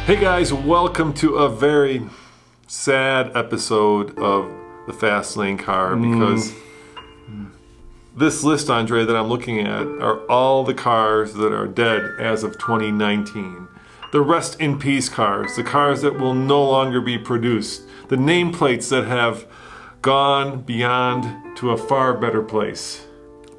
Hey guys, welcome to a very sad episode of the Fast Lane Car because this list, Andre, that I'm looking at are all the cars that are dead as of 2019. The rest in peace cars, the cars that will no longer be produced, the nameplates that have gone beyond to a far better place.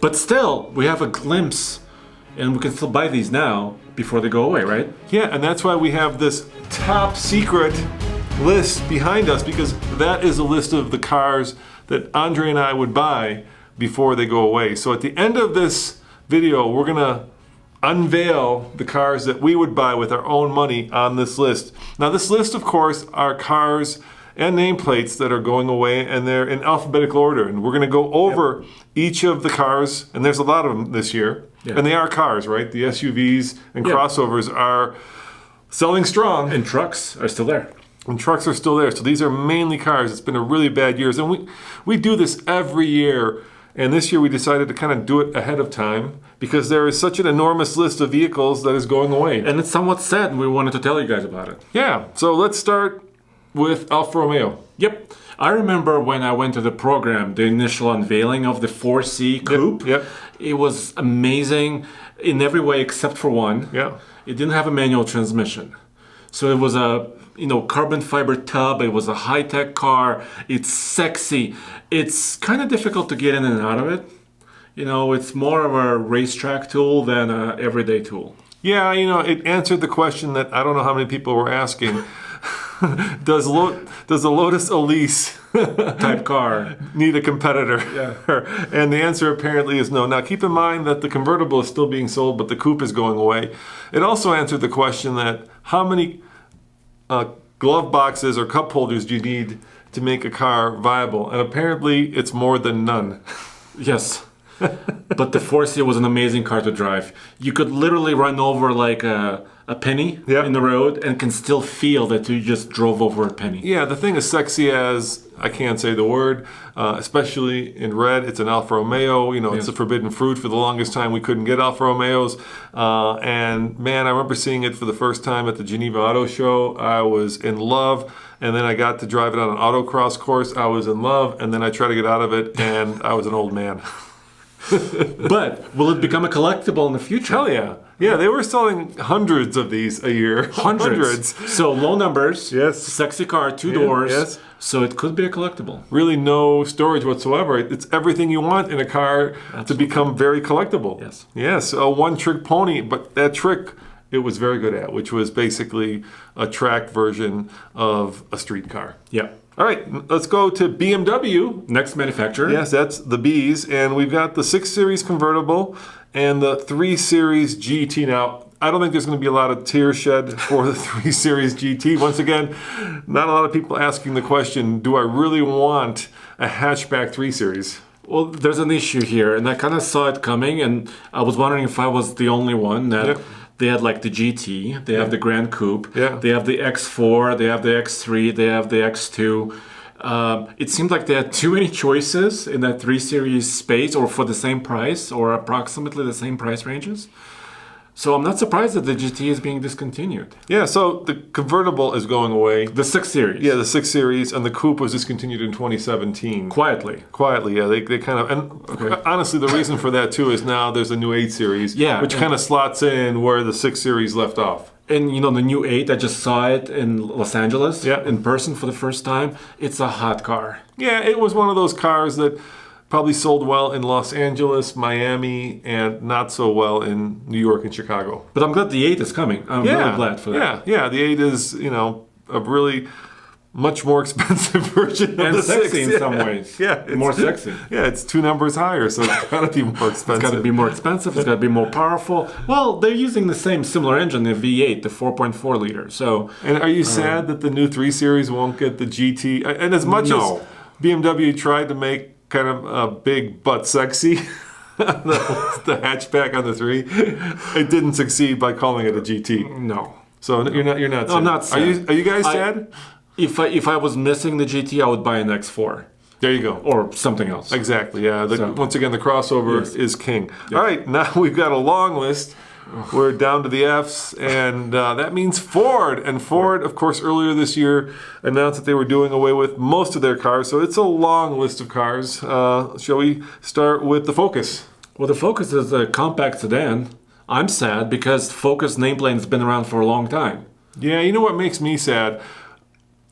But still, we have a glimpse, and we can still buy these now before they go away, right? Yeah, and that's why we have this top secret list behind us, because that is a list of the cars that Andre and I would buy before they go away. So at the end of this video, we're gonna unveil the cars that we would buy with our own money on this list. Now this list, of course, are cars and nameplates that are going away, and they're in alphabetical order. And we're gonna go over each of the cars, and there's a lot of them this year. Yeah. And they are cars, right? The SUVs and crossovers are selling strong. And trucks are still there. And trucks are still there. So these are mainly cars. It's been a really bad year. And we do this every year. And this year we decided to kind of do it ahead of time because there is such an enormous list of vehicles that is going away. And it's somewhat sad, and we wanted to tell you guys about it. Yeah. So let's start with Alfa Romeo. Yep. I remember when I went to the program, the initial unveiling of the 4C coupe. Yep. It was amazing in every way except for one. Yeah. It didn't have a manual transmission. So it was a carbon fiber tub. It was a high-tech car. It's sexy. It's kind of difficult to get in and out of it. It's more of a racetrack tool than an everyday tool. Yeah, it answered the question that I don't know how many people were asking. Does the Lotus Elise type car need a competitor? Yeah. And the answer apparently is no. Now keep in mind that the convertible is still being sold, but the coupe is going away. It also answered the question that how many glove boxes or cup holders do you need to make a car viable? And apparently it's more than none. Yes. But the 4C was an amazing car to drive. You could literally run over like a penny in the road and can still feel that you just drove over a penny. Yeah, the thing is sexy as, I can't say the word, especially in red. It's an Alfa Romeo. It's a forbidden fruit. For the longest time, we couldn't get Alfa Romeos. And man, I remember seeing it for the first time at the Geneva Auto Show. I was in love. And then I got to drive it on an autocross course. I was in love. And then I tried to get out of it, and I was an old man. But will it become a collectible in the future? Hell yeah. Yeah, they were selling hundreds of these a year. Hundreds. So low numbers. Yes. Sexy car, two doors. Yes. So it could be a collectible. Really no storage whatsoever. It's everything you want in a car to become very collectible. Yes. Yes, a one-trick pony. But that trick it was very good at, which was basically a tracked version of a street car. Yeah. All right, let's go to BMW. Next manufacturer. Yes, that's the Bs. And we've got the 6 Series convertible and the 3 Series GT. Now, I don't think there's going to be a lot of tears shed for the 3 Series GT. Once again, not a lot of people asking the question, do I really want a hatchback 3 Series? Well, there's an issue here, and I kind of saw it coming, and I was wondering if I was the only one that... Yep. They had like the GT, they have the Grand Coupe, Yeah. they have the X4, they have the X3, they have the X2. It seemed like they had too many choices in that 3 Series space, or for the same price, or approximately the same price ranges. So I'm not surprised that the GT is being discontinued. Yeah, so the convertible is going away. The 6 Series. Yeah, the 6 Series, and the coupe was discontinued in 2017. Quietly, yeah. They kind of, and honestly, the reason for that too is now there's a new 8 Series, which kind of slots in where the 6 Series left off. And the new 8, I just saw it in Los Angeles in person for the first time. It's a hot car. Yeah, it was one of those cars that probably sold well in Los Angeles, Miami, and not so well in New York and Chicago. But I'm glad the 8 is coming. I'm really glad for that. Yeah, the 8 is, a really much more expensive version of the 6. And sexy in some ways. Yeah. More sexy. Yeah, it's 2 numbers higher, so it's got to be more expensive. It's got to be more expensive. It's got to be more powerful. Well, they're using the similar engine, the V8, the 4.4 liter. So. And are you sad that the new 3 Series won't get the GT? And as much as BMW tried to make kind of a big but sexy the hatchback on the 3, it didn't succeed by calling it a GT. No. So you're not sad. I'm not sad. Are you guys sad? If I was missing the GT, I would buy an X4. There you go. Or something else. Exactly, yeah. Once again, the crossover is king. Yes. All right, now we've got a long list We're down to the F's, and that means Ford. And Ford, of course, earlier this year announced that they were doing away with most of their cars. So it's a long list of cars. Shall we start with the Focus? Well, the Focus is a compact sedan. I'm sad because Focus nameplate has been around for a long time. Yeah, you know what makes me sad?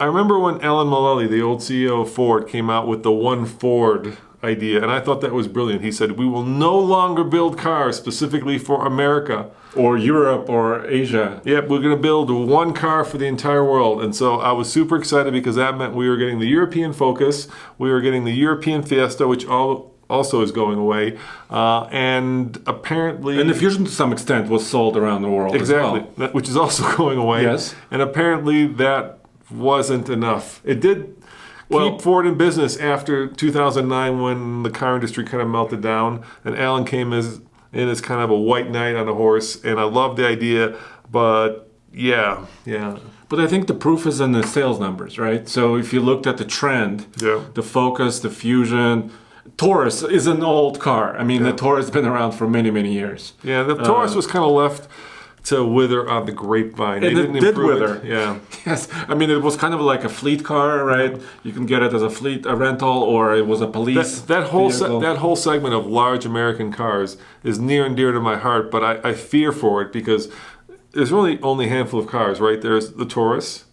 I remember when Alan Mulally, the old CEO of Ford, came out with the One Ford idea, and I thought that was brilliant. He said, we will no longer build cars specifically for America. Or Europe or Asia. Yep, we're going to build one car for the entire world. And so I was super excited because that meant we were getting the European Focus, we were getting the European Fiesta, which also is going away, and apparently... And the Fusion to some extent was sold around the world exactly, as well. Which is also going away. Yes. And apparently that wasn't enough. It did keep Ford in business after 2009 when the car industry kind of melted down, and Alan came in as kind of a white knight on a horse, and I love the idea, but yeah. But I think the proof is in the sales numbers, right? So if you looked at the trend, Yeah. the Focus, the Fusion, Taurus is an old car. I mean, the Taurus has been around for many, many years. Yeah, the Taurus was kind of left to wither on the grapevine. And it did wither. It. Yeah. Yes, I mean, it was kind of like a fleet car, right? You can get it as a rental, or it was a police That whole segment of large American cars is near and dear to my heart, but I fear for it because there's really only a handful of cars, right? There's the Taurus,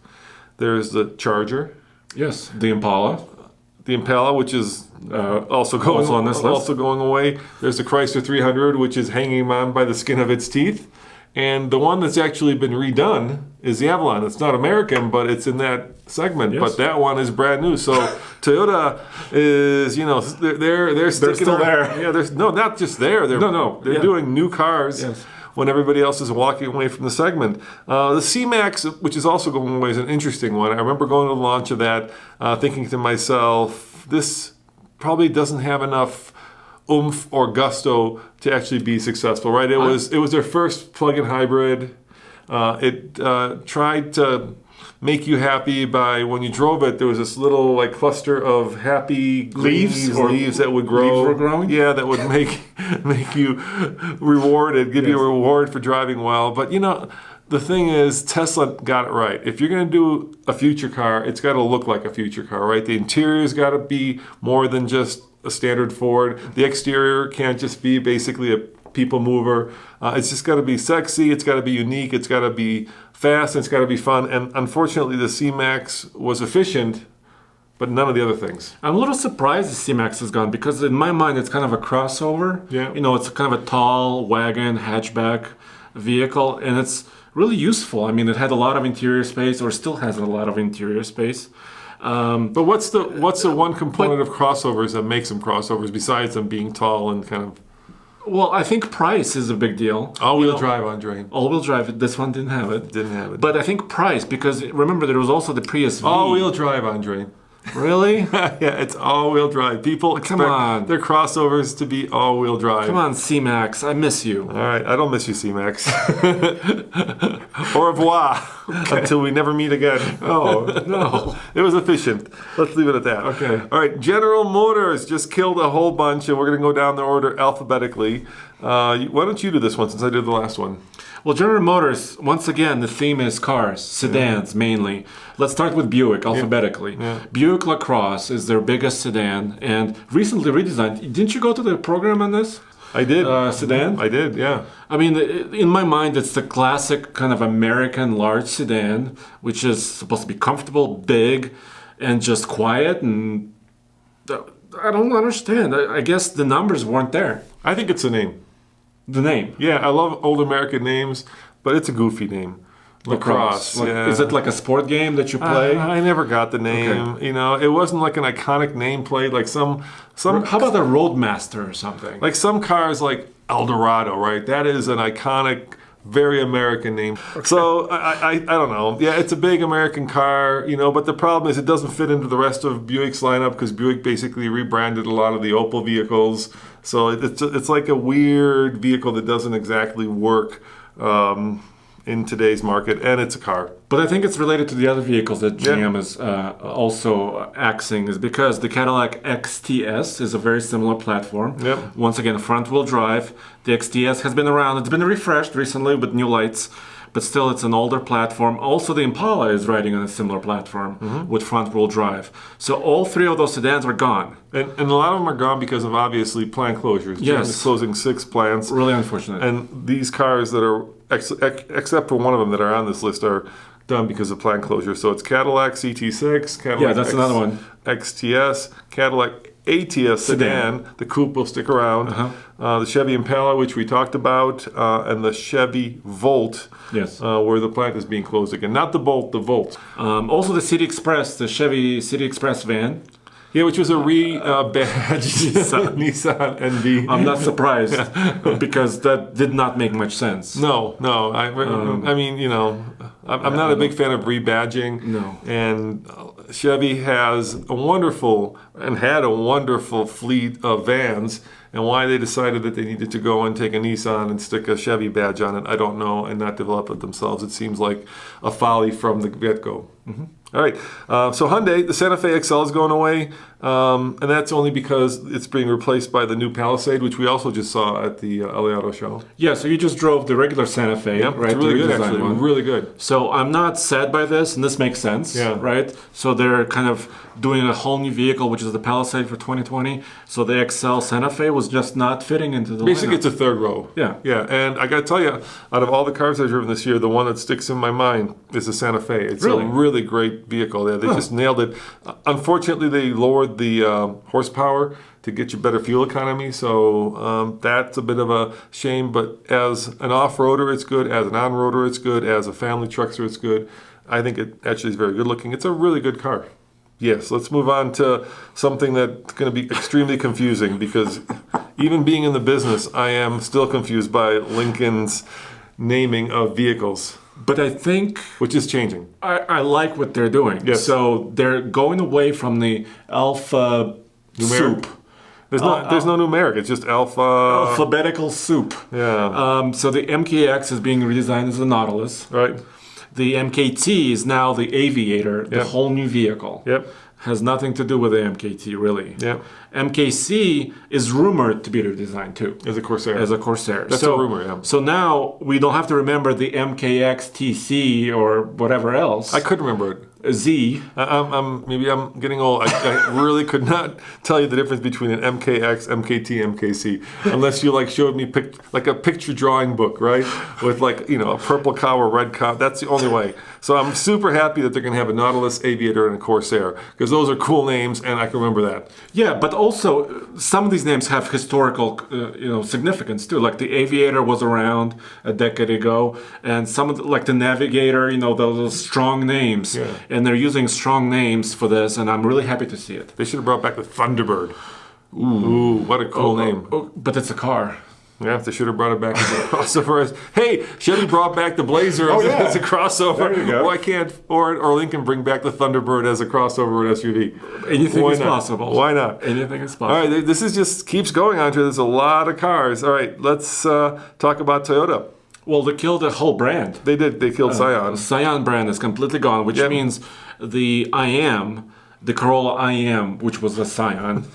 there's the Charger, Yes, the Impala. the Impala, which is also on this list. also going away. There's the Chrysler 300, which is hanging on by the skin of its teeth. And the one that's actually been redone is the Avalon. It's not American, but it's in that segment. Yes. But that one is brand new. So Toyota is, they're sticking still there. Yeah, not just there. They're doing new cars. Yes. When everybody else is walking away from the segment. The C-Max, which is also going away, is an interesting one. I remember going to the launch of that, thinking to myself, this probably doesn't have enough oomph or gusto to actually be successful, right? It was their first plug-in hybrid. It tried to make you happy by when you drove it. There was this little cluster of happy leaves that would grow. Leaves were growing? Yeah, that would make you rewarded, give you a reward for driving well. But the thing is, Tesla got it right. If you're going to do a future car, it's got to look like a future car, right? The interior's got to be more than just a standard Ford. The exterior can't just be basically a people mover. It's just got to be sexy. It's got to be unique. It's got to be fast. And it's got to be fun. And unfortunately, the C-Max was efficient, but none of the other things. I'm a little surprised the C-Max is gone because in my mind it's kind of a crossover. Yeah. It's kind of a tall wagon hatchback vehicle, and it's really useful. I mean, it had a lot of interior space, or still has a lot of interior space. But what's the one component of crossovers that makes them crossovers besides them being tall and kind of... Well, I think price is a big deal. All-wheel drive, Andre. All-wheel drive. This one didn't have it. Didn't have it. But I think price, because remember there was also the Prius V. All-wheel drive, Andre. Really? Yeah, it's all-while drive. People expect their crossovers to be all-wheel drive. Come on, C-Max. I miss you. All right, I don't miss you, C-Max. Au revoir. Okay. Until we never meet again. Oh, no. It was efficient. Let's leave it at that. Okay. All right, General Motors just killed a whole bunch, and we're going to go down the order alphabetically. Why don't you do this one since I did the last one? Well, General Motors, once again, the theme is cars, sedans mainly. Let's start with Buick alphabetically. Yeah. Buick LaCrosse is their biggest sedan and recently redesigned. Didn't you go to the program on this? I did. Sedan? I did, yeah. I mean, in my mind, it's the classic kind of American large sedan, which is supposed to be comfortable, big, and just quiet. And I don't understand. I guess the numbers weren't there. I think it's a name. The name? Yeah, I love old American names, but it's a goofy name. LaCrosse. Yeah. Is it like a sport game that you play? I never got the name. Okay. It wasn't like an iconic nameplate like some. How about the Roadmaster or something? Like some cars, like Eldorado, right? That is an iconic, very American name. Okay. So I don't know. Yeah, it's a big American car, but the problem is it doesn't fit into the rest of Buick's lineup because Buick basically rebranded a lot of the Opel vehicles. So it's like a weird vehicle that doesn't exactly work. in today's market, and it's a car. But I think it's related to the other vehicles that GM is also axing, is because the Cadillac XTS is a very similar platform. Yep. Once again, front-wheel drive. The XTS has been around. It's been refreshed recently with new lights, but still it's an older platform. Also, the Impala is riding on a similar platform with front-wheel drive. So all three of those sedans are gone. And a lot of them are gone because of, obviously, plant closures. GM is closing 6 plants. Really unfortunate. And these cars that are, except for one of them that are on this list, are done because of plant closure. So it's Cadillac CT6, Cadillac that's another one. XTS, Cadillac ATS sedan. The coupe will stick around. The Chevy Impala, which we talked about, and the Chevy Volt, where the plant is being closed again. Not the Bolt, the Volt. Also the City Express, the Chevy City Express van. Yeah, which was a re-badged Nissan NV. I'm not surprised because that did not make much sense. No. I mean, you know, I'm not a big fan of rebadging. No. And Chevy has a wonderful and had a wonderful fleet of vans. And why they decided that they needed to go and take a Nissan and stick a Chevy badge on it, I don't know, and not develop it themselves. It seems like a folly from the get-go. All right, so Hyundai, the Santa Fe XL is going away, and that's only because it's being replaced by the new Palisade, which we also just saw at the LA Auto Show. Yeah, so you just drove the regular Santa Fe, right? It's really the good, redesigned actually. one. Really good. So I'm not sad by this, and this makes sense, right? So they're kind of doing a whole new vehicle, which is the Palisade for 2020. So the XL Santa Fe was just not fitting into the Basically, lineup. it's a third row. Yeah. And I got to tell you, out of all the cars I've driven this year, the one that sticks in my mind is the Santa Fe. It's Really? a really great vehicle. They just nailed it. Unfortunately, they lowered the horsepower to get you better fuel economy, so that's a bit of a shame. But as an off-roader, it's good. As an on-roader, it's good. As a family truckster, it's good. I think it actually is very good looking. It's a really good car. Yes, let's move on to something that's going to be extremely confusing, because even being in the business, I am still confused by Lincoln's naming of vehicles. But I think... Which is changing. I like what they're doing. Yes. So they're going away from the Alpha Numeric? soup. There's no numeric. It's just Alpha... Alphabetical soup. Yeah. So the MKX is being redesigned as the Nautilus. Right. The MKT is now the Aviator, the whole new vehicle. Yep. Has nothing to do with the MKT, really. Yep. MKC is rumored to be redesigned too. As a Corsair. As a Corsair. That's a rumor, yeah. So now we don't have to remember the MKX TC or whatever else. I could remember it. Z. Maybe I'm getting old. I really could not tell you the difference between an MKX, MKT, MKC, unless you showed me like a picture drawing book, right? With a purple cow or red cow. That's the only way. So I'm super happy that they're going to have a Nautilus, Aviator, and a Corsair, because those are cool names, and I can remember that. Yeah, but also some of these names have historical, significance too. Like the Aviator was around a decade ago, and some of the Navigator, those strong names. Yeah. And they're using strong names for this, and I'm really happy to see it. They should have brought back the Thunderbird. Ooh, what a cool name. But it's a car. Yeah, they should have brought it back as a crossover. Hey, Chevy brought back the Blazer as a crossover. There you go. Why can't or Lincoln bring back the Thunderbird as a crossover SUV? Anything is possible. Why not? Anything is possible. All right, this is just keeps going on. There's a lot of cars. All right, let's talk about Toyota. Well, they killed the whole brand. They did. They killed Scion. The Scion brand is completely gone, which means the Corolla IM, which was a Scion.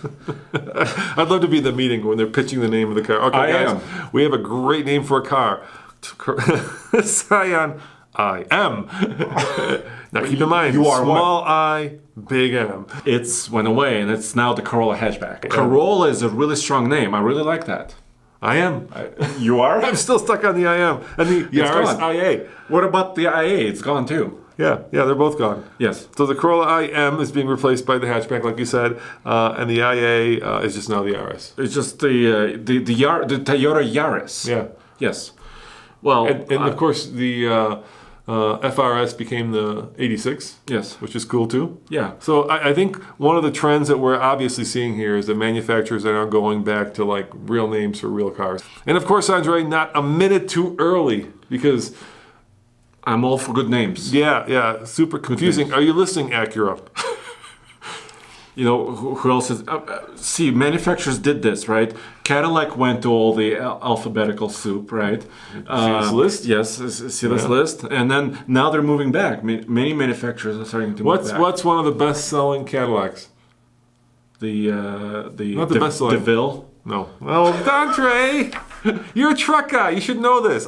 I'd love to be in the meeting when they're pitching the name of the car. Okay, guys, we have a great name for a car. Scion IM. Now keep in mind, you are small I, big M. It's went away, and it's now the Corolla hatchback. Corolla is a really strong name. I really like that. I am. You are? I'm still stuck on the IM and the Yaris IA. What about the IA? It's gone too. Yeah, they're both gone. Yes. So the Corolla IM is being replaced by the hatchback, like you said, and the IA is just now the Yaris. It's just the Toyota Yaris. Yeah. Yes. Well, and of course the FRS became the 86. Yes. Which is cool too. Yeah. So I think one of the trends that we're obviously seeing here is that manufacturers are now going back to real names for real cars. And of course, Andre, not a minute too early, because I'm all for good names. Yeah, super confusing. Are you listening, Acura? who else is? See, manufacturers did this, right? Cadillac went to all the alphabetical soup, right? See this list? Yes, see this list, and then now they're moving back. Many manufacturers are starting to move back. What's one of the best-selling Cadillacs? The Not the best-selling. DeVille. No. Oh, Andre, you're a truck guy. You should know this.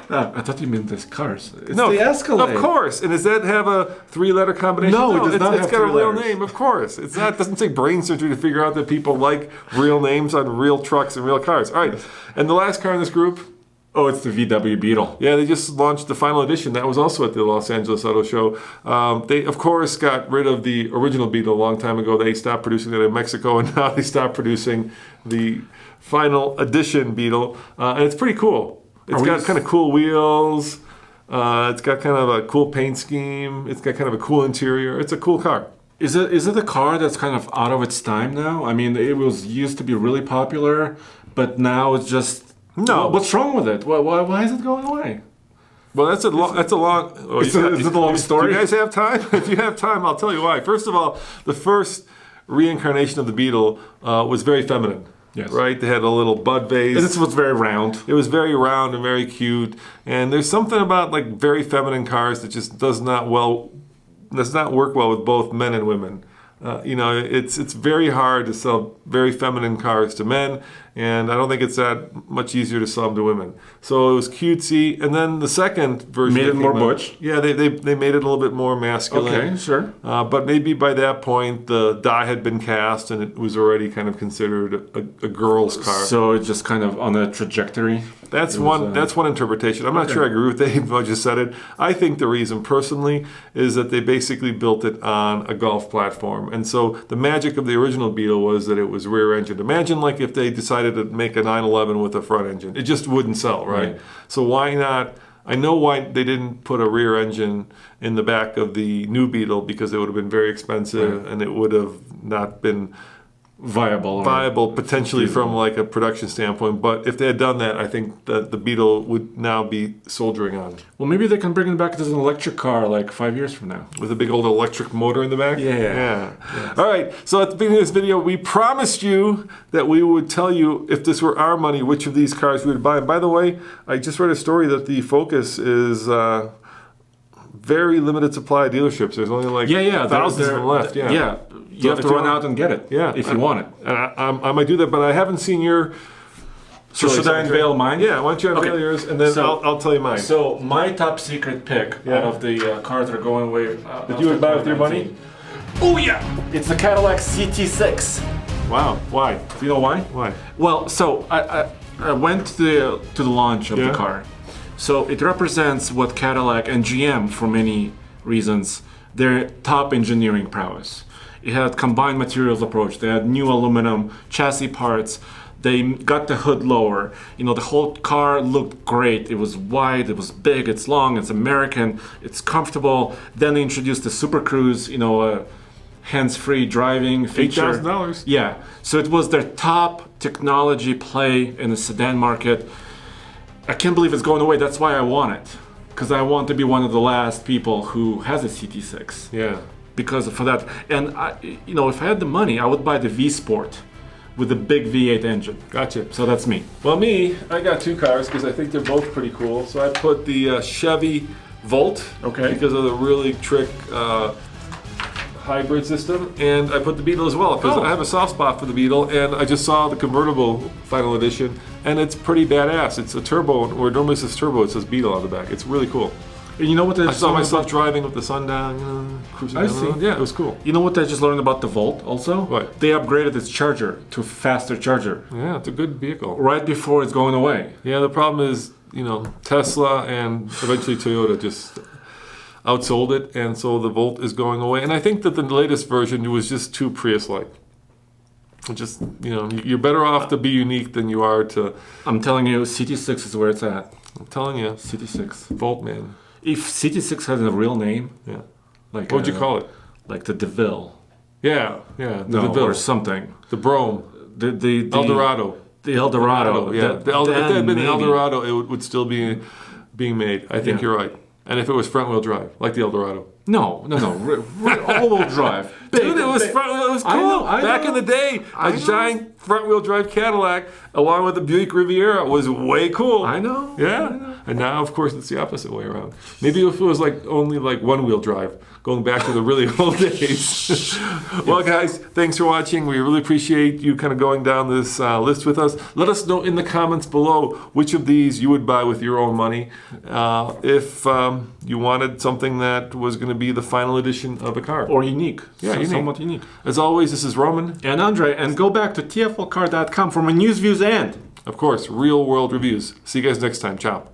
I thought you meant this cars. It's No, the Escalade. of course. And does that have a three-letter combination? No, it does not It's have got a three real letters. name, of course. It's not. It doesn't take brain surgery to figure out that people like real names on real trucks and real cars. All right. And the last car in this group. Oh, it's the VW Beetle. Yeah, they just launched the final edition. That was also at the Los Angeles Auto Show. They, of course, got rid of the original Beetle a long time ago. They stopped producing it in Mexico, and now they stopped producing the final edition Beetle. And it's pretty cool. It's got kind of cool wheels. It's got kind of a cool paint scheme. It's got kind of a cool interior. It's a cool car. Is it a car that's kind of out of its time now? I mean, it was used to be really popular, but now it's just... No. What's wrong with it? Why is it going away? Well, that's a long. Oh, Is it a long story? Do you guys have time? If you have time, I'll tell you why. First of all, the first reincarnation of the Beetle was very feminine. Yes. Right? They had a little bud vase. And this was very round. It was very round and very cute. And there's something about like very feminine cars that just does not work well with both men and women. It's very hard to sell very feminine cars to men, and I don't think it's that much easier to sell them to women. So it was cutesy, and then the second version Made it more butch? Yeah, they made it a little bit more masculine. Okay, sure. But maybe by that point the die had been cast, and it was already kind of considered a girl's car. So it's just kind of on a trajectory. That's one interpretation. I'm not sure I agree with Dave. I just said it. I think the reason, personally, is that they basically built it on a golf platform. And so the magic of the original Beetle was that it was rear-engined. Imagine like if they decided to make a 911 with a front engine. It just wouldn't sell, right? So why not? I know why they didn't put a rear engine in the back of the new Beetle, because it would have been very expensive and it would have not been viable potentially from like a production standpoint. But if they had done that, I think that the Beetle would now be soldiering on Well, maybe they can bring it back as an electric car like 5 years from now. with a big old electric motor in the back. Yeah. All right, so at the beginning of this video we promised you that we would tell you, if this were our money, which of these cars we would buy. And by the way, I just read a story that the Focus is very limited supply of dealerships. There's only like thousands of them left. You have to run out and get it. If you want it. And I might do that, but I haven't seen your. So should I unveil mine? Yeah, why don't you unveil yours, and then I'll tell you mine. So my top secret pick out of the cars that are going away. That you would buy with your money? Oh yeah! It's the Cadillac CT6. Wow, why? Do you know why? Why? Well, so I went to the launch of the car. So it represents what Cadillac and GM, for many reasons, their top engineering prowess. It had combined materials approach. They had new aluminum chassis parts. They got the hood lower. The whole car looked great. It was wide, it was big, it's long, it's American, it's comfortable. Then they introduced the Super Cruise, hands-free driving feature. $8,000. Yeah. So it was their top technology play in the sedan market. I can't believe it's going away. That's why I want it. Because I want to be one of the last people who has a CT6. Yeah. Because for that. And, if I had the money, I would buy the V Sport with the big V8 engine. Gotcha. So that's me. Well, I got two cars because I think they're both pretty cool. So I put the Chevy Volt, because of the really trick hybrid system, and I put the Beetle as well because I have a soft spot for the Beetle, and I just saw the convertible final edition, and it's pretty badass. It's a turbo, where normally it says turbo, it says Beetle on the back. It's really cool. And you know what? I saw myself driving with the sun down, cruising down the road. Yeah, it was cool. You know what I just learned about the Volt also? What? They upgraded its charger to a faster charger. Yeah, it's a good vehicle. Right before it's going away. Yeah, the problem is, Tesla and eventually Toyota just outsold it, and so the Volt is going away. And I think that the latest version was just too Prius-like. Just, you're better off to be unique than you are to... I'm telling you, CT6 is where it's at. I'm telling you. CT6. Volt, man. If CT6 had a real name, what would you call it? Like the DeVille. Yeah. The DeVille. Or something. The Brome. The Eldorado. The Eldorado. Yeah. If it had been the Eldorado, it would still be being made. I think you're right. And if it was front-wheel drive, like the Eldorado. No. All-wheel drive. Dude, it was cool. I Back know. in the day, I a know. giant front-wheel drive Cadillac along with the Buick Riviera was way cool. I know. Yeah. And now, of course, it's the opposite way around. Maybe if it was like only like one-wheel drive, going back to the really old days. Well, guys, thanks for watching. We really appreciate you kind of going down this list with us. Let us know in the comments below which of these you would buy with your own money. If you wanted something that was going to be the final edition of a car. Or unique. Yeah, unique. Somewhat unique. As always, this is Roman. And Andre, and go back to tflcar.com for my news, views, and Of course, real world reviews. See you guys next time. Ciao.